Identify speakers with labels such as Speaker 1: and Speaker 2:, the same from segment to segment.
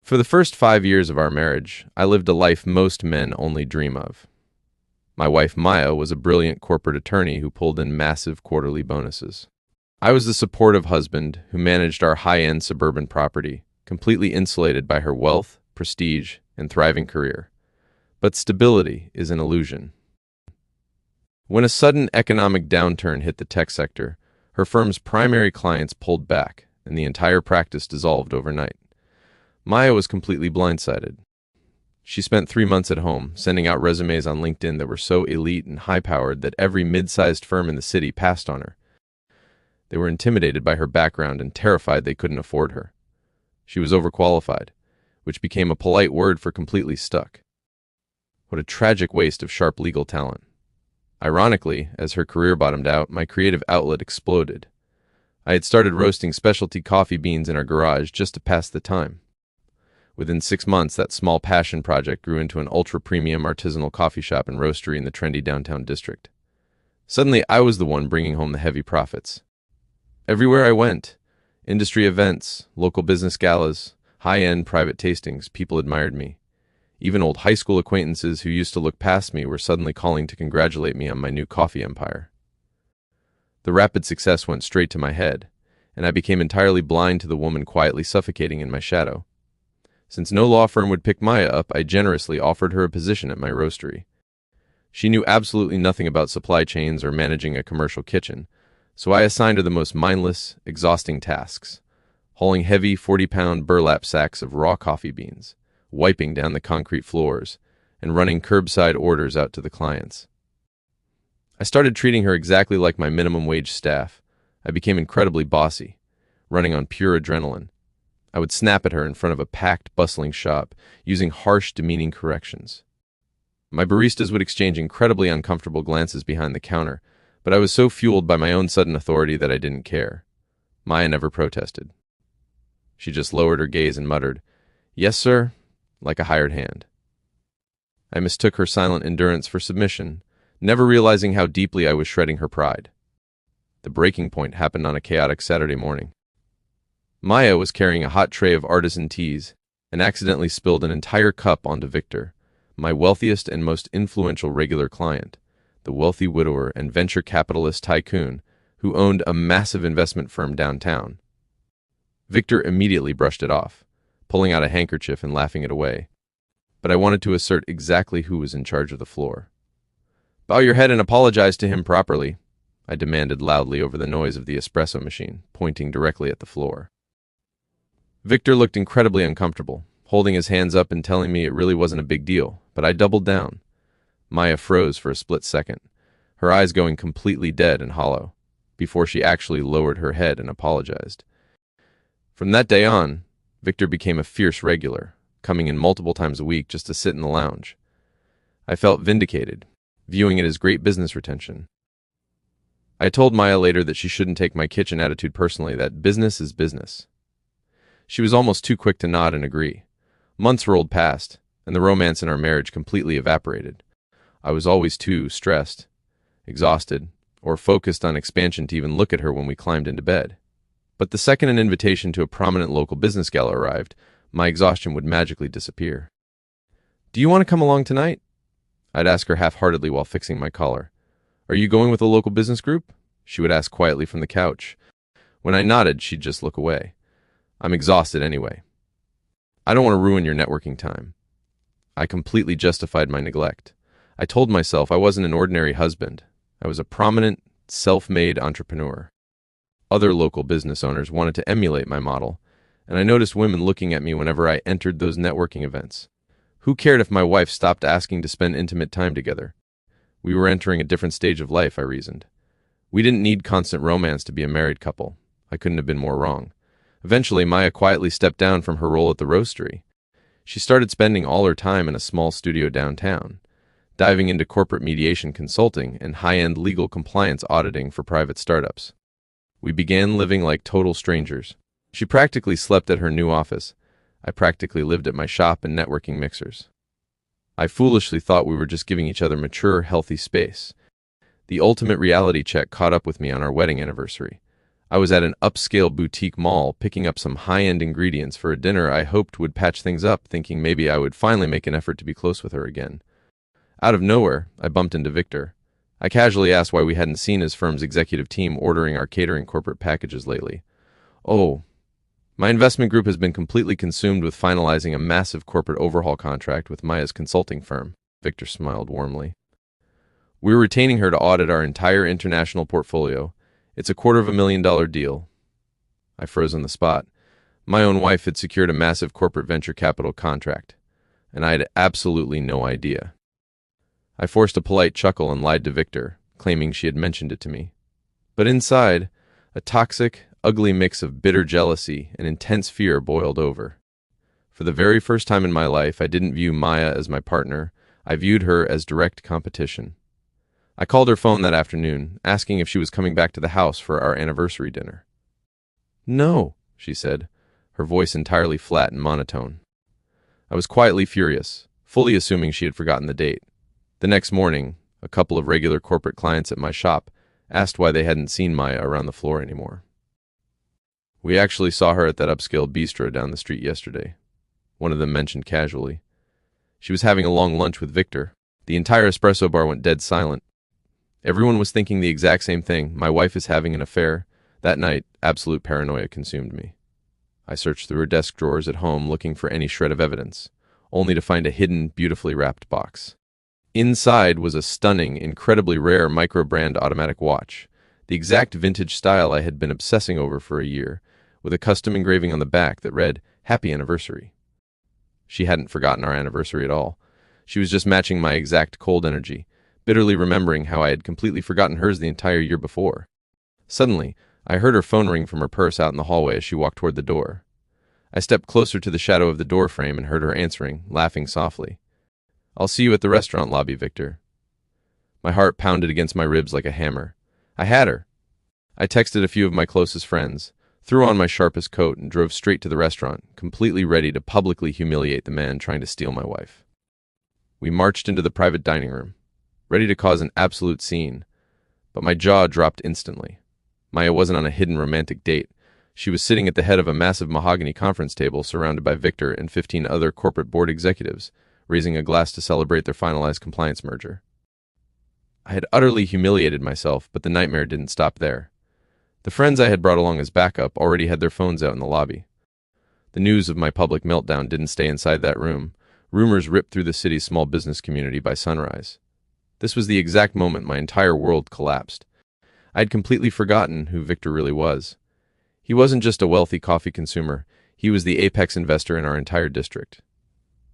Speaker 1: For the first 5 years of our marriage, I lived a life most men only dream of. My wife Maya was a brilliant corporate attorney who pulled in massive quarterly bonuses. I was the supportive husband who managed our high-end suburban property, completely insulated by her wealth, prestige, and thriving career. But stability is an illusion. When a sudden economic downturn hit the tech sector, her firm's primary clients pulled back, and the entire practice dissolved overnight. Maya was completely blindsided. She spent 3 months at home, sending out resumes on LinkedIn that were so elite and high-powered that every mid-sized firm in the city passed on her. They were intimidated by her background and terrified they couldn't afford her. She was overqualified, which became a polite word for completely stuck. What a tragic waste of sharp legal talent. Ironically, as her career bottomed out, my creative outlet exploded. I had started roasting specialty coffee beans in our garage just to pass the time. Within 6 months, that small passion project grew into an ultra-premium artisanal coffee shop and roastery in the trendy downtown district. Suddenly, I was the one bringing home the heavy profits. Everywhere I went, industry events, local business galas, high-end private tastings, people admired me. Even old high school acquaintances who used to look past me were suddenly calling to congratulate me on my new coffee empire. The rapid success went straight to my head, and I became entirely blind to the woman quietly suffocating in my shadow. Since no law firm would pick Maya up, I generously offered her a position at my roastery. She knew absolutely nothing about supply chains or managing a commercial kitchen, so I assigned her the most mindless, exhausting tasks, hauling heavy 40-pound burlap sacks of raw coffee beans, wiping down the concrete floors, and running curbside orders out to the clients. I started treating her exactly like my minimum wage staff. I became incredibly bossy, running on pure adrenaline. I would snap at her in front of a packed, bustling shop, using harsh, demeaning corrections. My baristas would exchange incredibly uncomfortable glances behind the counter, but I was so fueled by my own sudden authority that I didn't care. Maya never protested. She just lowered her gaze and muttered, "Yes, sir," like a hired hand. I mistook her silent endurance for submission, never realizing how deeply I was shredding her pride. The breaking point happened on a chaotic Saturday morning. Maya was carrying a hot tray of artisan teas and accidentally spilled an entire cup onto Victor, my wealthiest and most influential regular client, the wealthy widower and venture capitalist tycoon who owned a massive investment firm downtown. Victor immediately brushed it off, pulling out a handkerchief and laughing it away. But I wanted to assert exactly who was in charge of the floor. "Bow your head and apologize to him properly," I demanded loudly over the noise of the espresso machine, pointing directly at the floor. Victor looked incredibly uncomfortable, holding his hands up and telling me it really wasn't a big deal, but I doubled down. Maya froze for a split second, her eyes going completely dead and hollow, before she actually lowered her head and apologized. From that day on, Victor became a fierce regular, coming in multiple times a week just to sit in the lounge. I felt vindicated, viewing it as great business retention. I told Maya later that she shouldn't take my kitchen attitude personally, that business is business. She was almost too quick to nod and agree. Months rolled past, and the romance in our marriage completely evaporated. I was always too stressed, exhausted, or focused on expansion to even look at her when we climbed into bed. But the second an invitation to a prominent local business gala arrived, my exhaustion would magically disappear. "Do you want to come along tonight?" I'd ask her half-heartedly while fixing my collar. "Are you going with a local business group?" She would ask quietly from the couch. When I nodded, she'd just look away. "I'm exhausted anyway." "I don't want to ruin your networking time." I completely justified my neglect. I told myself I wasn't an ordinary husband. I was a prominent, self-made entrepreneur. Other local business owners wanted to emulate my model, and I noticed women looking at me whenever I entered those networking events. Who cared if my wife stopped asking to spend intimate time together? We were entering a different stage of life, I reasoned. We didn't need constant romance to be a married couple. I couldn't have been more wrong. Eventually, Maya quietly stepped down from her role at the roastery. She started spending all her time in a small studio downtown, diving into corporate mediation consulting and high-end legal compliance auditing for private startups. We began living like total strangers. She practically slept at her new office. I practically lived at my shop and networking mixers. I foolishly thought we were just giving each other mature, healthy space. The ultimate reality check caught up with me on our wedding anniversary. I was at an upscale boutique mall picking up some high-end ingredients for a dinner I hoped would patch things up, thinking maybe I would finally make an effort to be close with her again. Out of nowhere, I bumped into Victor. I casually asked why we hadn't seen his firm's executive team ordering our catering corporate packages lately. "Oh, my investment group has been completely consumed with finalizing a massive corporate overhaul contract with Maya's consulting firm," Victor smiled warmly. "We're retaining her to audit our entire international portfolio. It's a $250,000 deal." I froze on the spot. My own wife had secured a massive corporate venture capital contract, and I had absolutely no idea. I forced a polite chuckle and lied to Victor, claiming she had mentioned it to me. But inside, a toxic, ugly mix of bitter jealousy and intense fear boiled over. For the very first time in my life, I didn't view Maya as my partner. I viewed her as direct competition. I called her phone that afternoon, asking if she was coming back to the house for our anniversary dinner. "No," she said, her voice entirely flat and monotone. I was quietly furious, fully assuming she had forgotten the date. The next morning, a couple of regular corporate clients at my shop asked why they hadn't seen Maya around the floor anymore. "We actually saw her at that upscale bistro down the street yesterday," one of them mentioned casually. "She was having a long lunch with Victor. The entire espresso bar went dead silent. Everyone was thinking the exact same thing. My wife is having an affair." That night, absolute paranoia consumed me. I searched through her desk drawers at home looking for any shred of evidence, only to find a hidden, beautifully wrapped box. Inside was a stunning, incredibly rare micro-brand automatic watch, the exact vintage style I had been obsessing over for a year, with a custom engraving on the back that read, "Happy Anniversary." She hadn't forgotten our anniversary at all. She was just matching my exact cold energy, bitterly remembering how I had completely forgotten hers the entire year before. Suddenly, I heard her phone ring from her purse out in the hallway as she walked toward the door. I stepped closer to the shadow of the door frame and heard her answering, laughing softly. "I'll see you at the restaurant lobby, Victor." My heart pounded against my ribs like a hammer. I had her. I texted a few of my closest friends, threw on my sharpest coat, and drove straight to the restaurant, completely ready to publicly humiliate the man trying to steal my wife. We marched into the private dining room, ready to cause an absolute scene, but my jaw dropped instantly. Maya wasn't on a hidden romantic date. She was sitting at the head of a massive mahogany conference table surrounded by Victor and 15 other corporate board executives, raising a glass to celebrate their finalized compliance merger. I had utterly humiliated myself, but the nightmare didn't stop there. The friends I had brought along as backup already had their phones out in the lobby. The news of my public meltdown didn't stay inside that room. Rumors ripped through the city's small business community by sunrise. This was the exact moment my entire world collapsed. I had completely forgotten who Victor really was. He wasn't just a wealthy coffee consumer. He was the apex investor in our entire district.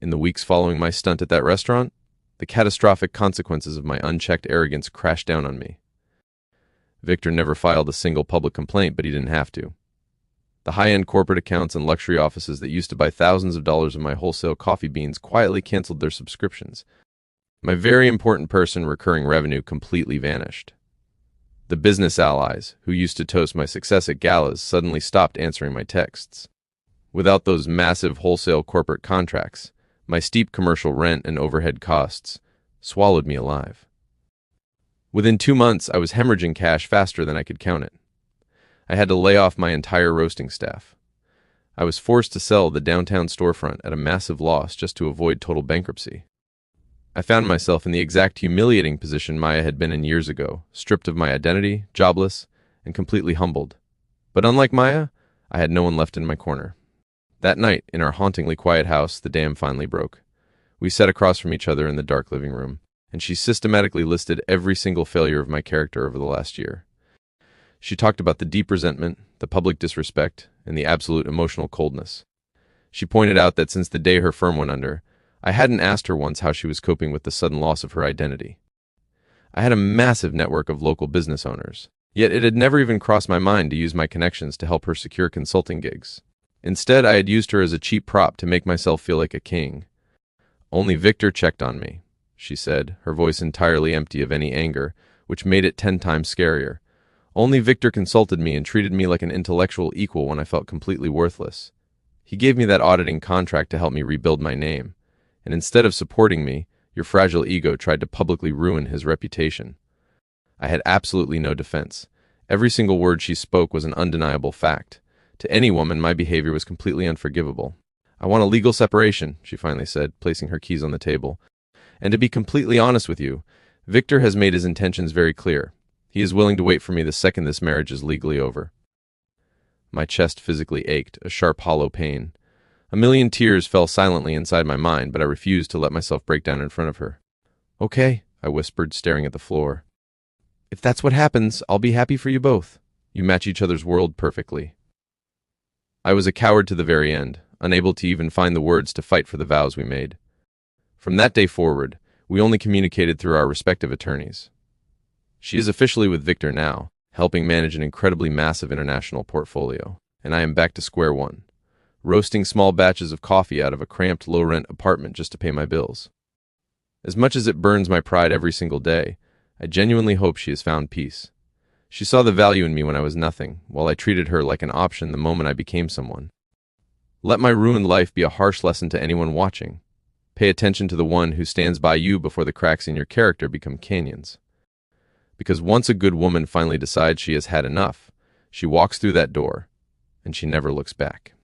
Speaker 1: In the weeks following my stunt at that restaurant, the catastrophic consequences of my unchecked arrogance crashed down on me. Victor never filed a single public complaint, but he didn't have to. The high-end corporate accounts and luxury offices that used to buy thousands of dollars of my wholesale coffee beans quietly canceled their subscriptions. My very important person recurring revenue completely vanished. The business allies, who used to toast my success at galas, suddenly stopped answering my texts. Without those massive wholesale corporate contracts, my steep commercial rent and overhead costs swallowed me alive. Within 2 months, I was hemorrhaging cash faster than I could count it. I had to lay off my entire roasting staff. I was forced to sell the downtown storefront at a massive loss just to avoid total bankruptcy. I found myself in the exact humiliating position Maya had been in years ago, stripped of my identity, jobless, and completely humbled. But unlike Maya, I had no one left in my corner. That night, in our hauntingly quiet house, the dam finally broke. We sat across from each other in the dark living room, and she systematically listed every single failure of my character over the last year. She talked about the deep resentment, the public disrespect, and the absolute emotional coldness. She pointed out that since the day her firm went under, I hadn't asked her once how she was coping with the sudden loss of her identity. I had a massive network of local business owners, yet it had never even crossed my mind to use my connections to help her secure consulting gigs. Instead, I had used her as a cheap prop to make myself feel like a king. "Only Victor checked on me," she said, her voice entirely empty of any anger, which made it 10 times scarier. "Only Victor consulted me and treated me like an intellectual equal when I felt completely worthless. He gave me that auditing contract to help me rebuild my name. And instead of supporting me, your fragile ego tried to publicly ruin his reputation." I had absolutely no defense. Every single word she spoke was an undeniable fact. To any woman, my behavior was completely unforgivable. "I want a legal separation," she finally said, placing her keys on the table. "And to be completely honest with you, Victor has made his intentions very clear. He is willing to wait for me the second this marriage is legally over." My chest physically ached, a sharp, hollow pain. A million tears fell silently inside my mind, but I refused to let myself break down in front of her. "Okay," I whispered, staring at the floor. "If that's what happens, I'll be happy for you both. You match each other's world perfectly." I was a coward to the very end, unable to even find the words to fight for the vows we made. From that day forward, we only communicated through our respective attorneys. She is officially with Victor now, helping manage an incredibly massive international portfolio, and I am back to square one, roasting small batches of coffee out of a cramped, low-rent apartment just to pay my bills. As much as it burns my pride every single day, I genuinely hope she has found peace. She saw the value in me when I was nothing, while I treated her like an option the moment I became someone. Let my ruined life be a harsh lesson to anyone watching. Pay attention to the one who stands by you before the cracks in your character become canyons. Because once a good woman finally decides she has had enough, she walks through that door, and she never looks back.